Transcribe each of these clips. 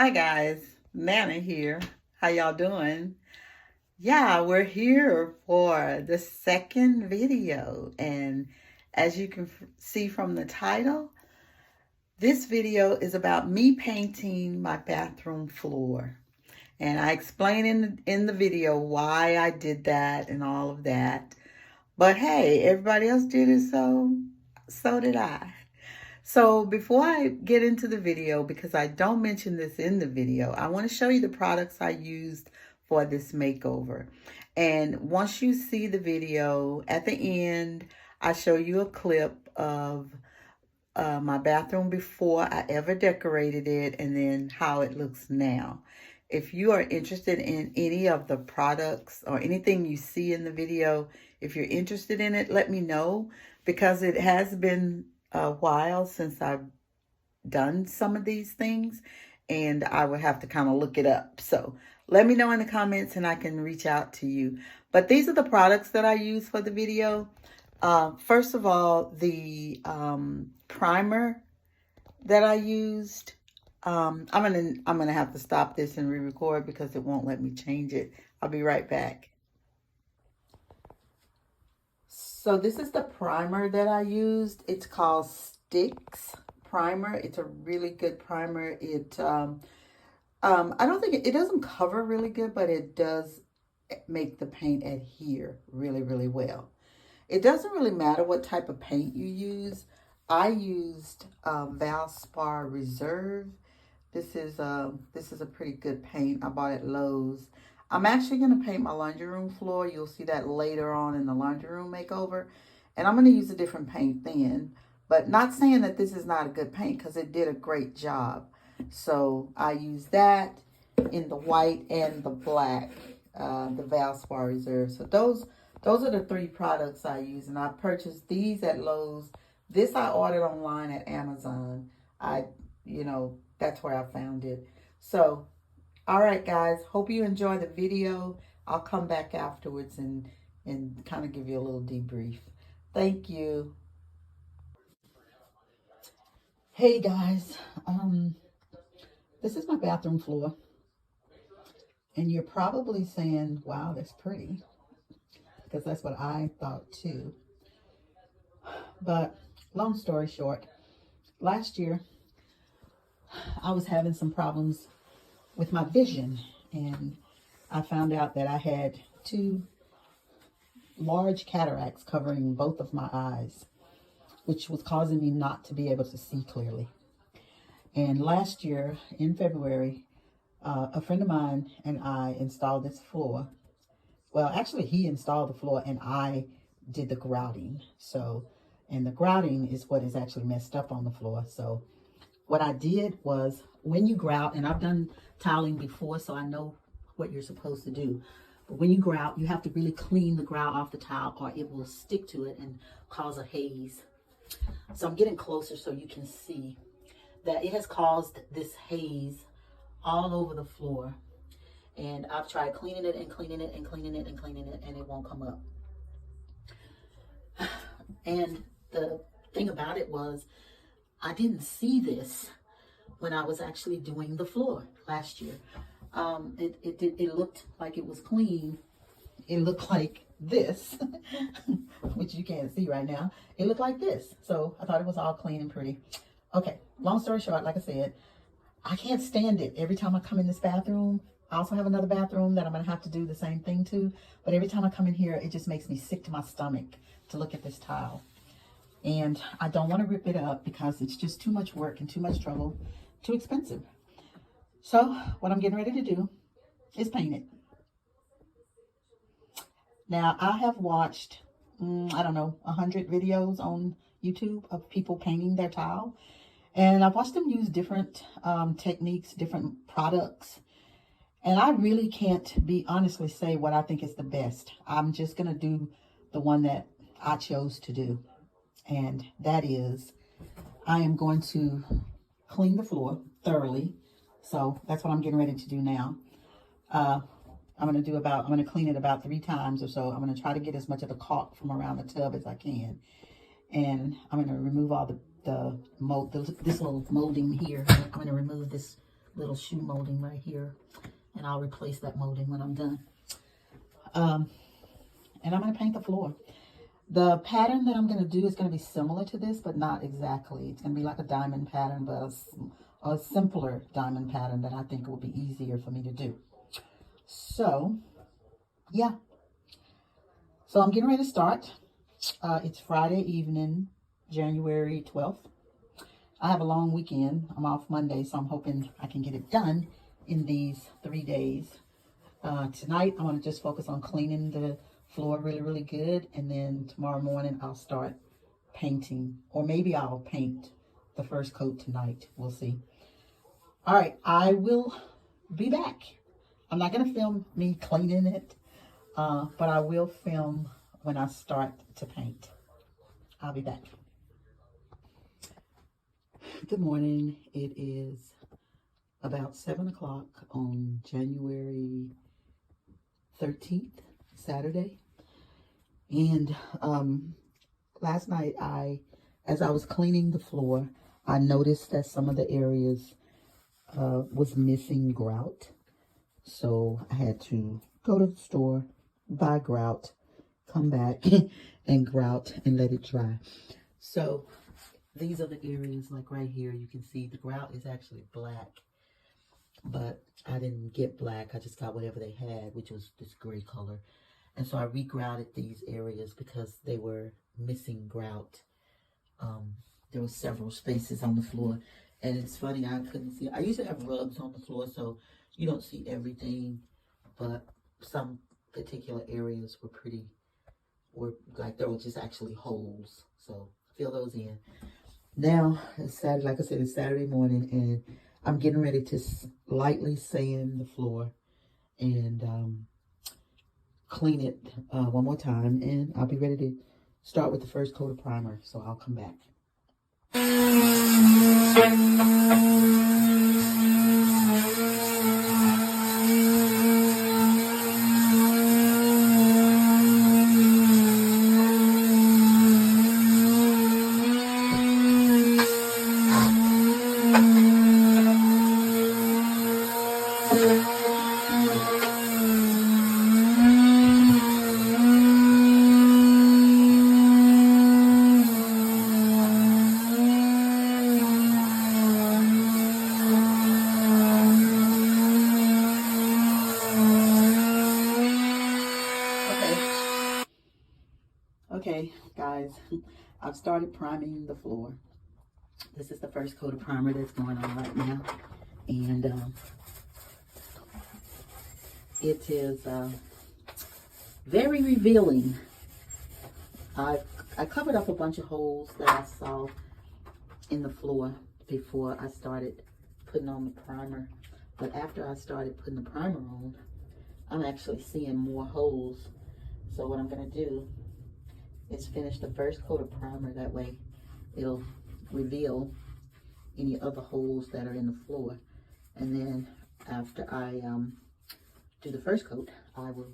Hi guys, Nana here. How y'all doing? Yeah, we're here for the second video, and as you can see from the title, this video is about me painting my bathroom floor. And I explain in the video why I did that and all of that. But hey, everybody else did it, so did I. So before I get into the video, because I don't mention this in the video, I want to show you the products I used for this makeover. And once you see the video, at the end, I show you a clip of my bathroom before I ever decorated it and then how it looks now. If you are interested in any of the products or anything you see in the video, if you're interested in it, let me know, because it has been a while since I've done some of these things and I would have to kind of look it up. So let me know in the comments and I can reach out to you. But these are the products that I use for the video. First of all, the primer that I used. I'm gonna have to stop this and re-record because it won't let me change it. I'll be right back. So this is the primer that I used. It's called Sticks Primer. It's a really good primer. I don't think it doesn't cover really good, but it does make the paint adhere really, really well. It doesn't really matter what type of paint you use. I used Valspar Reserve. This is a pretty good paint. I bought at Lowe's. I'm actually going to paint my laundry room floor. You'll see that later on in the laundry room makeover. And I'm going to use a different paint then. But not saying that this is not a good paint, because it did a great job. So I used that in the white and the black, the Valspar Reserve. So those are the three products I use. And I purchased these at Lowe's. This I ordered online at Amazon. That's where I found it. So, all right, guys. Hope you enjoy the video. I'll come back afterwards and kind of give you a little debrief. Thank you. Hey, guys. This is my bathroom floor. And you're probably saying, wow, that's pretty. Because that's what I thought too. But long story short, last year, I was having some problems with my vision, and I found out that I had 2 large cataracts covering both of my eyes, which was causing me not to be able to see clearly. And last year in February, a friend of mine and I installed this floor. Well, actually he installed the floor and I did the grouting. And the grouting is what is actually messed up on the floor. So what I did was, when you grout, and I've done tiling before, so I know what you're supposed to do. But when you grout, you have to really clean the grout off the tile, or it will stick to it and cause a haze. So I'm getting closer so you can see that it has caused this haze all over the floor. And I've tried cleaning it and cleaning it and cleaning it and cleaning it, and it won't come up. And the thing about it was, I didn't see this when I was actually doing the floor last year. It looked like it was clean. It looked like this, which you can't see right now. It looked like this. So I thought it was all clean and pretty. Okay, long story short, like I said, I can't stand it. Every time I come in this bathroom, I also have another bathroom that I'm going to have to do the same thing to. But every time I come in here, it just makes me sick to my stomach to look at this tile. And I don't want to rip it up because it's just too much work and too much trouble, too expensive. So what I'm getting ready to do is paint it. Now, I have watched, 100 videos on YouTube of people painting their tile. And I've watched them use different techniques, different products. And I really can't honestly say what I think is the best. I'm just going to do the one that I chose to do. And that is, I am going to clean the floor thoroughly. So that's what I'm getting ready to do now. I'm going to clean it about 3 times or so. I'm going to try to get as much of the caulk from around the tub as I can. And I'm going to remove all this little molding here. I'm going to remove this little shoe molding right here. And I'll replace that molding when I'm done. And I'm going to paint the floor. The pattern that I'm going to do is going to be similar to this, but not exactly. It's going to be like a diamond pattern, but a simpler diamond pattern that I think will be easier for me to do. So, yeah. So I'm getting ready to start. It's Friday evening, January 12th. I have a long weekend. I'm off Monday, so I'm hoping I can get it done in these 3 days. Tonight, I want to just focus on cleaning the floor really, really good. And then tomorrow morning, I'll start painting. Or maybe I'll paint the first coat tonight. We'll see. All right, I will be back. I'm not going to film me cleaning it, but I will film when I start to paint. I'll be back. Good morning. It is about 7 o'clock on January 13th, Saturday. And last night, as I was cleaning the floor, I noticed that some of the areas was missing grout. So I had to go to the store, buy grout, come back and grout and let it dry. So these are the areas, like right here, you can see the grout is actually black. But I didn't get black. I just got whatever they had, which was this gray color. And so I regrouted these areas because they were missing grout. There were several spaces on the floor. And it's funny, I couldn't see. I used to have rugs on the floor, so you don't see everything. But some particular areas were like there were just actually holes. So fill those in. Now, it's Saturday, like I said, it's Saturday morning, and I'm getting ready to lightly sand the floor and clean it one more time. And I'll be ready to start with the first coat of primer. So I'll come back. Okay, guys, I've started priming the floor. This is the first coat of primer that's going on right now. And it is very revealing. I covered up a bunch of holes that I saw in the floor before I started putting on the primer. But after I started putting the primer on, I'm actually seeing more holes. So what I'm going to do is finish the first coat of primer. That way it'll reveal any other holes that are in the floor. And then after I do the first coat, I will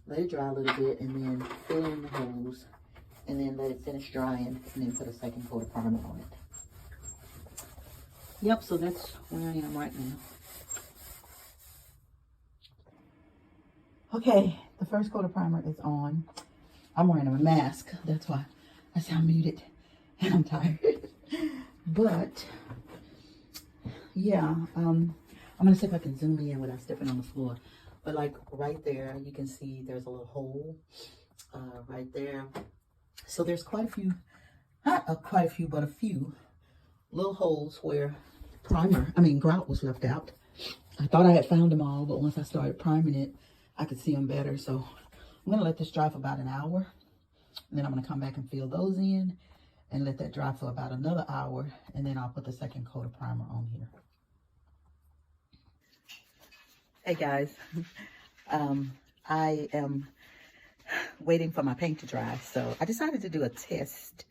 let it dry a little bit and then fill in the holes and then let it finish drying and then put a second coat of primer on it. Yep, so that's where I am right now. Okay, the first coat of primer is on. I'm wearing a mask, that's why I sound muted and I'm tired. But yeah, I'm gonna see if I can zoom in without stepping on the floor. But like right there, you can see there's a little hole right there. So there's quite a few, not quite a few, but a few little holes where grout was left out. I thought I had found them all, but once I started priming it, I could see them better. So I'm gonna let this dry for about an hour. And then I'm gonna come back and fill those in and let that dry for about another hour. And then I'll put the second coat of primer on here. Hey guys, I am waiting for my paint to dry. So I decided to do a test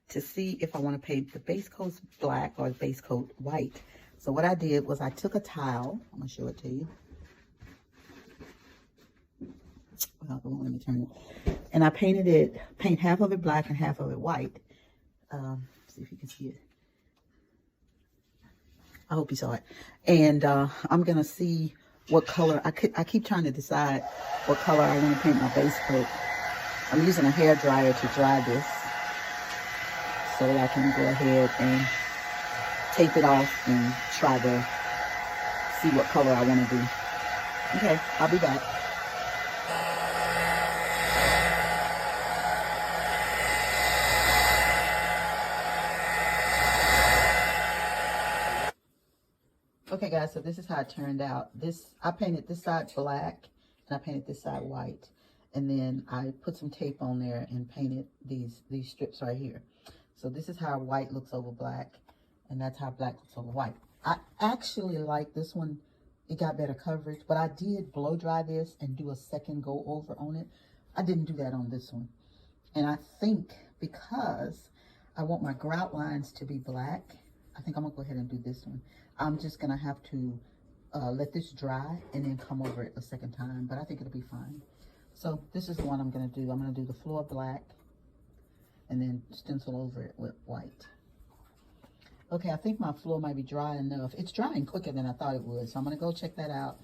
to see if I want to paint the base coat black or the base coat white. So what I did was I took a towel. I'm gonna show it to you. Well, let me turn it. And I paint half of it black and half of it white. See if you can see it. I hope you saw it. And I'm gonna see what color. I keep trying to decide what color I want to paint my base coat. I'm using a hair dryer to dry this so that I can go ahead and tape it off and try to see what color I want to do. Okay, I'll be back. Okay guys, so this is how it turned out. I painted this side black and I painted this side white. And then I put some tape on there and painted these strips right here. So this is how white looks over black, and that's how black looks over white. I actually like this one. It got better coverage, but I did blow dry this and do a second go over on it. I didn't do that on this one. And I think because I want my grout lines to be black, I think I'm gonna go ahead and do this one. I'm just gonna have to let this dry and then come over it a second time, but I think it'll be fine. So this is the one I'm gonna do. I'm gonna do the floor black and then stencil over it with white. Okay, I think my floor might be dry enough. It's drying quicker than I thought it would, so I'm gonna go check that out,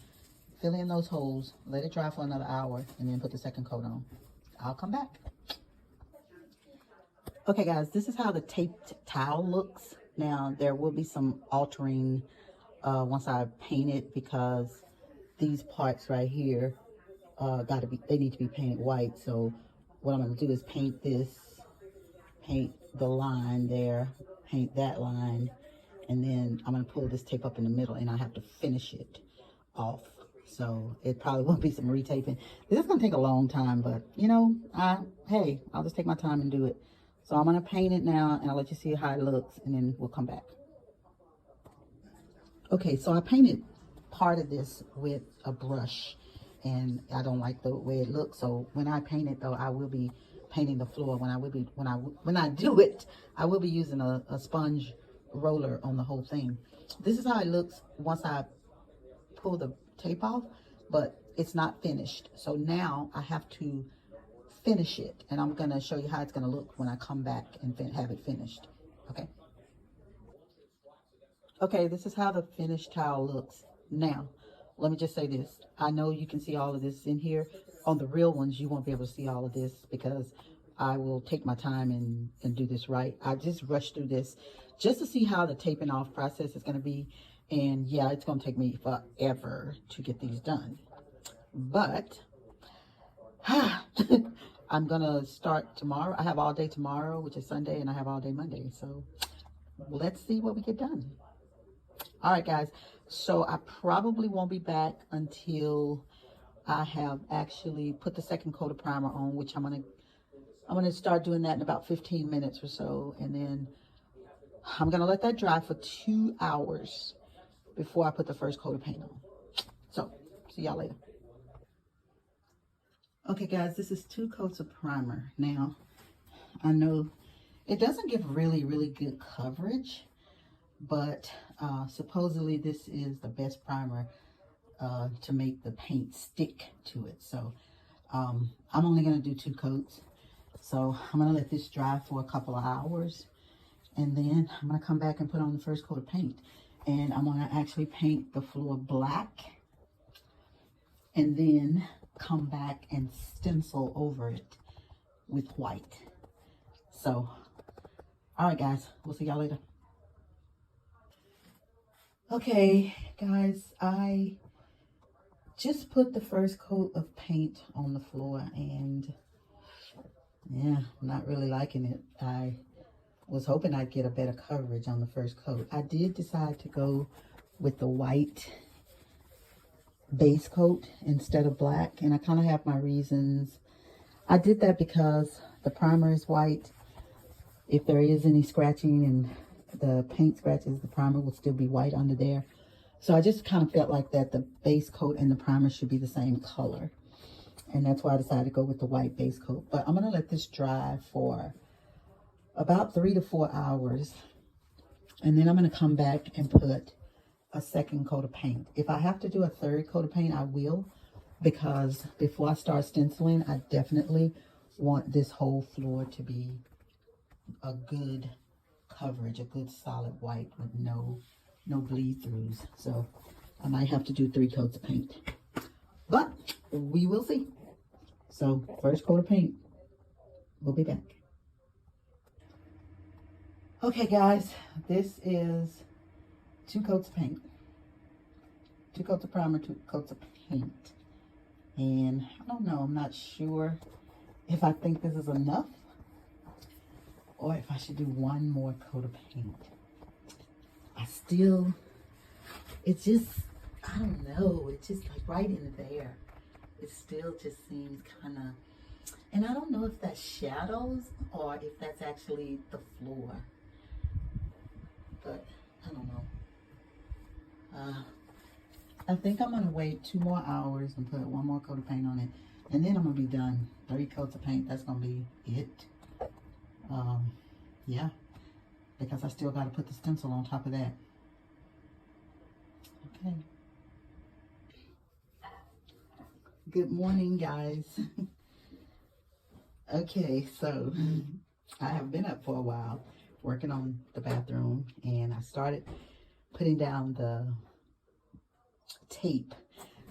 fill in those holes, let it dry for another hour, and then put the second coat on. I'll come back. Okay guys, this is how the taped towel looks. Now there will be some altering once I paint it, because these parts right here they need to be painted white. So what I'm going to do is paint this, paint the line there, paint that line, and then I'm going to pull this tape up in the middle and I have to finish it off. So it probably will be some retaping. This is going to take a long time, but you know, hey, I'll just take my time and do it. So I'm going to paint it now and I'll let you see how it looks and then we'll come back. Okay, so I painted part of this with a brush and I don't like the way it looks. So when I paint it though, I will be painting the floor. When I do it, I will be using a sponge roller on the whole thing. This is how it looks once I pull the tape off, but it's not finished. So now I have to finish it, and I'm gonna show you how it's gonna look when I come back and have it finished. Okay. Okay, this is how the finished towel looks. Now, let me just say this. I know you can see all of this in here. On the real ones, you won't be able to see all of this because I will take my time and do this right. I just rushed through this just to see how the taping off process is gonna be. And yeah, it's gonna take me forever to get these done. But, I'm gonna start tomorrow. I have all day tomorrow, which is Sunday, and I have all day Monday. So let's see what we get done. All right, guys. So I probably won't be back until I have actually put the second coat of primer on, which I'm gonna start doing that in about 15 minutes or so, and then I'm gonna let that dry for 2 hours before I put the first coat of paint on. So see y'all later. Okay guys, this is 2 coats of primer. Now, I know it doesn't give really good coverage, but supposedly this is the best primer to make the paint stick to it. So I'm only gonna do 2 coats. So I'm gonna let this dry for a couple of hours, and then I'm gonna come back and put on the first coat of paint. And I'm gonna actually paint the floor black, and then come back and stencil over it with white. So, all right guys, we'll see y'all later. Okay guys, I just put the first coat of paint on the floor, and yeah, I'm not really liking it. I was hoping I'd get a better coverage on the first coat. I did decide to go with the white base coat instead of black, and I kind of have my reasons. I did that because the primer is white. If there is any scratching and the paint scratches, the primer will still be white under there. So I just kind of felt like that the base coat and the primer should be the same color, and that's why I decided to go with the white base coat. But I'm gonna let this dry for about 3 to 4 hours, and then I'm gonna come back and put a second coat of paint. If I have to do a third coat of paint, I will, because before I start stenciling, I definitely want this whole floor to be a good coverage, a good solid white with no no bleed throughs. So I might have to do 3 coats of paint, but we will see. So first coat of paint, we'll be back. Okay guys, this is 2 coats of paint. 2 coats of primer, 2 coats of paint. And I don't know, I'm not sure if I think this is enough or if I should do 1 more coat of paint. It's just, I don't know, it's just like right in there. It still just seems kind of, and I don't know if that's shadows or if that's actually the floor. But I don't know. I think I'm gonna wait 2 more hours and put 1 more coat of paint on it, and then I'm gonna be done. 3 coats of paint, that's gonna be it. Yeah, because I still gotta put the stencil on top of that. Okay. Good morning, guys. Okay, so I have been up for a while working on the bathroom, and I started putting down the tape.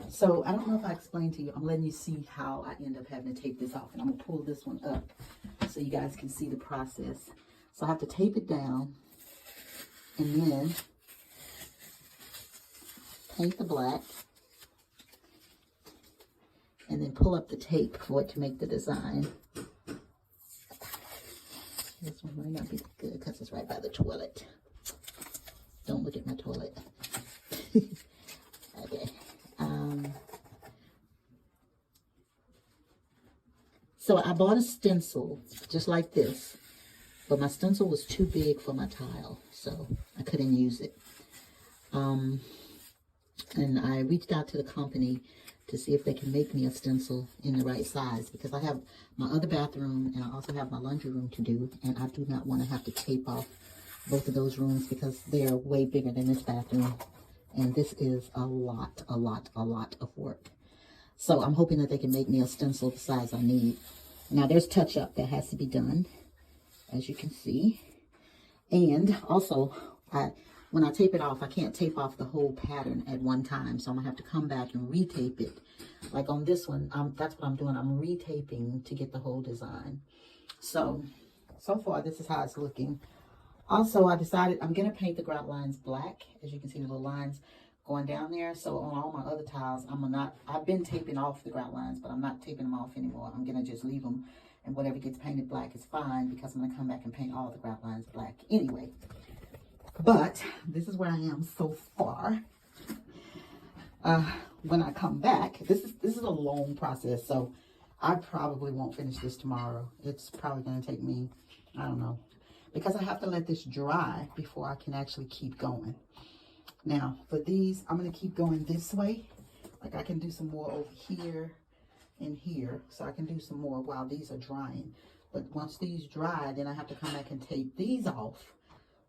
So I don't know if I explained to you, I'm letting you see how I end up having to tape this off, and I'm gonna pull this one up so you guys can see the process. So I have to tape it down and then paint the black and then pull up the tape for it to make the design. This one might not be good because it's right by the toilet. Don't look at my toilet. Okay. So I bought a stencil just like this, but my stencil was too big for my tile, so I couldn't use it. And I reached out to the company to see if they can make me a stencil in the right size, because I have my other bathroom and I also have my laundry room to do, and I do not want to have to tape off both of those rooms because they are way bigger than this bathroom, and this is a lot of work. So I'm hoping that they can make me a stencil the size I need. Now there's touch up that has to be done, as you can see, and also when I tape it off, I can't tape off the whole pattern at one time, so I'm gonna have to come back and retape it. Like on this one, that's what I'm doing. I'm retaping to get the whole design. So far, this is how it's looking. Also, I decided I'm gonna paint the grout lines black. As you can see, the little lines going down there. So on all my other tiles, I've been taping off the grout lines, but I'm not taping them off anymore. I'm gonna just leave them, and whatever gets painted black is fine, because I'm gonna come back and paint all the grout lines black anyway. But this is where I am so far. When I come back, this is a long process, so I probably won't finish this tomorrow. It's probably going to take me, I don't know, because I have to let this dry before I can actually keep going. Now, for these, I'm going to keep going this way. Like I can do some more over here and here, so I can do some more while these are drying. But once these dry, then I have to come back and tape these off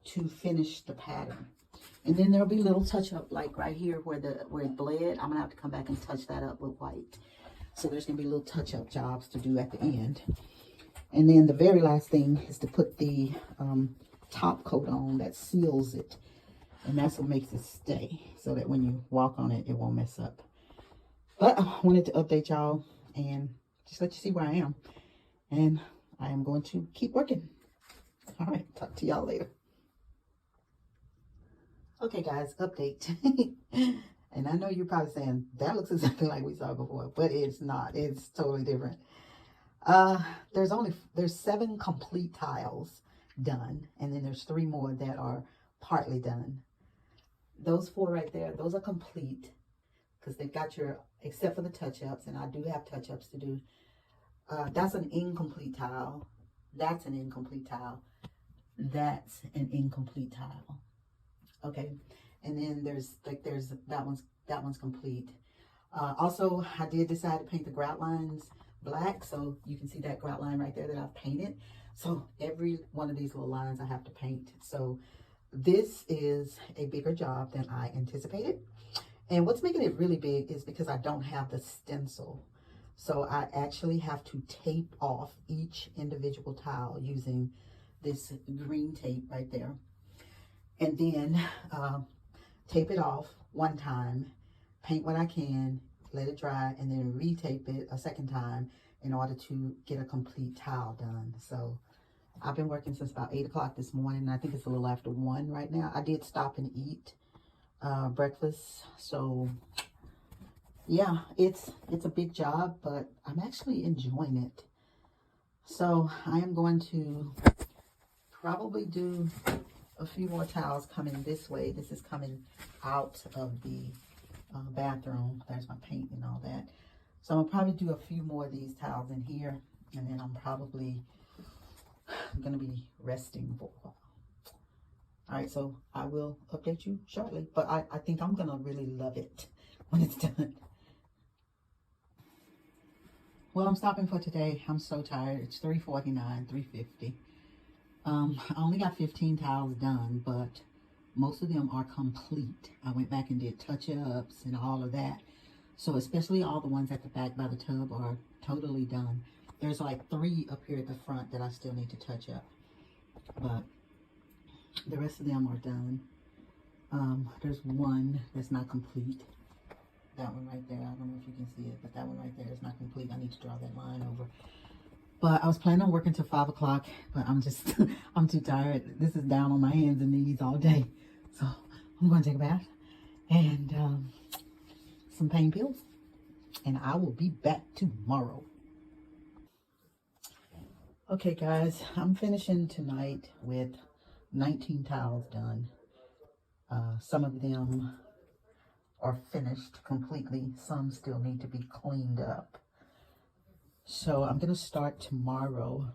to finish the pattern. And then there'll be little touch up, like right here where it bled. I'm gonna have to come back and touch that up with white. So there's gonna be little touch up jobs to do at the end. And then the very last thing is to put the top coat on that seals it. And that's what makes it stay, so that when you walk on it, it won't mess up. But I wanted to update y'all and just let you see where I am. And I am going to keep working. All right, talk to y'all later. Okay guys, update. And I know you're probably saying, that looks exactly like we saw before, but it's not. It's totally different. There's 7 complete tiles done, and then there's 3 more that are partly done. Those 4 right there, those are complete, because they've got except for the touch-ups, and I do have touch-ups to do. That's an incomplete tile. That's an incomplete tile. That's an incomplete tile. Okay, and then there's that one's complete. Also, I did decide to paint the grout lines black, so you can see that grout line right there that I've painted. So every one of these little lines I have to paint. So this is a bigger job than I anticipated. And what's making it really big is because I don't have the stencil. So I actually have to tape off each individual tile using this green tape right there. And then tape it off one time, paint what I can, let it dry, and then retape it a second time in order to get a complete tile done. So I've been working since about 8 o'clock this morning. I think it's a little after 1 right now. I did stop and eat breakfast. So yeah, it's a big job, but I'm actually enjoying it. So I am going to probably do a few more towels coming this way. This is coming out of the bathroom. There's my paint and all that. So I'm gonna probably do a few more of these towels in here, and then I'm probably gonna be resting for a while. All right, so I will update you shortly, but I think I'm gonna really love it when it's done. Well, I'm stopping for today. I'm so tired. It's 3:49, 3:50. I only got 15 towels done, but most of them are complete. I went back and did touch-ups and all of that. So especially all the ones at the back by the tub are totally done. There's like 3 up here at the front that I still need to touch up, but the rest of them are done. There's one that's not complete. That one right there, I don't know if you can see it, but that one right there is not complete. I need to draw that line over. But I was planning on working till 5 o'clock, but I'm just, I'm too tired. This is down on my hands and knees all day. So I'm going to take a bath and some pain pills, and I will be back tomorrow. Okay, guys, I'm finishing tonight with 19 towels done. Some of them are finished completely. Some still need to be cleaned up. So I'm going to start tomorrow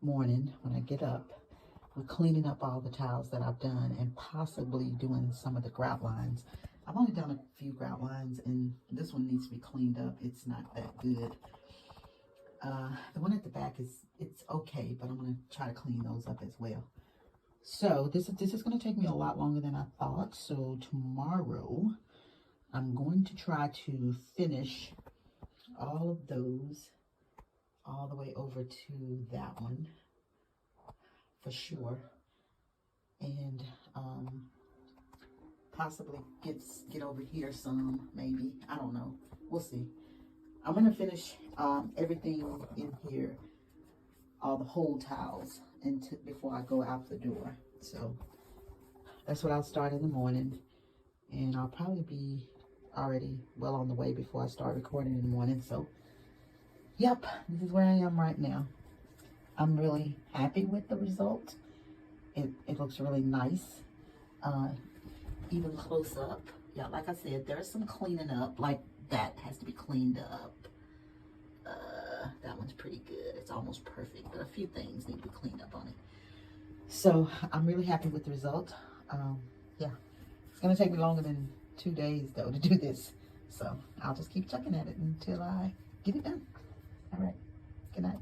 morning when I get up with cleaning up all the towels that I've done and possibly doing some of the grout lines. I've only done a few grout lines, and this one needs to be cleaned up. It's not that good. The one at the back it's okay, but I'm going to try to clean those up as well. So this is going to take me a lot longer than I thought. So tomorrow I'm going to try to finish all of those all the way over to that one for sure, and possibly get over here some, maybe. I don't know, we'll see. I'm gonna finish everything in here, all the whole towels, before I go out the door. So that's what I'll start in the morning, and I'll probably be already well on the way before I start recording in the morning. So yep, this is where I am right now. I'm really happy with the result. It looks really nice, even close up. Yeah, like I said, there's some cleaning up, like that has to be cleaned up. That one's pretty good. It's almost perfect, but a few things need to be cleaned up on it. So I'm really happy with the result. Yeah, it's gonna take me longer than 2 days though to do this. So I'll just keep chucking at it until I get it done. All right, good night.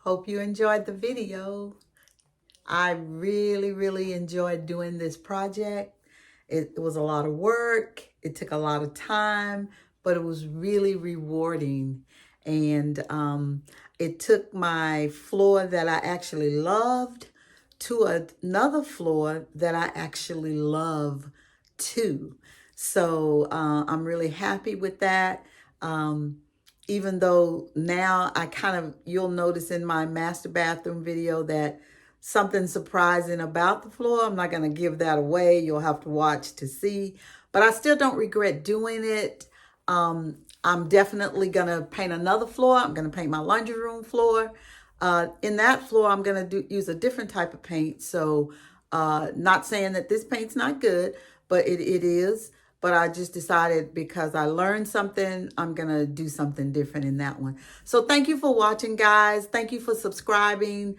Hope you enjoyed the video. I really enjoyed doing this project. It was a lot of work. It took a lot of time, but it was really rewarding. And it took my floor that I actually loved to another floor that I actually love too. So I'm really happy with that. Even though now you'll notice in my master bathroom video that something surprising about the floor. I'm not going to give that away. You'll have to watch to see. But I still don't regret doing it. I'm definitely going to paint another floor. I'm going to paint my laundry room floor. In that floor, I'm going to use a different type of paint. So not saying that this paint's not good, but it is. But I just decided because I learned something, I'm going to do something different in that one. So thank you for watching, guys. Thank you for subscribing.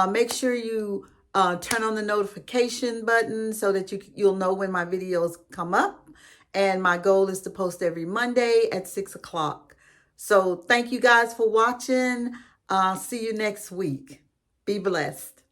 Make sure you turn on the notification button so that you'll know when my videos come up. And my goal is to post every Monday at 6 o'clock. So thank you guys for watching. See you next week. Be blessed.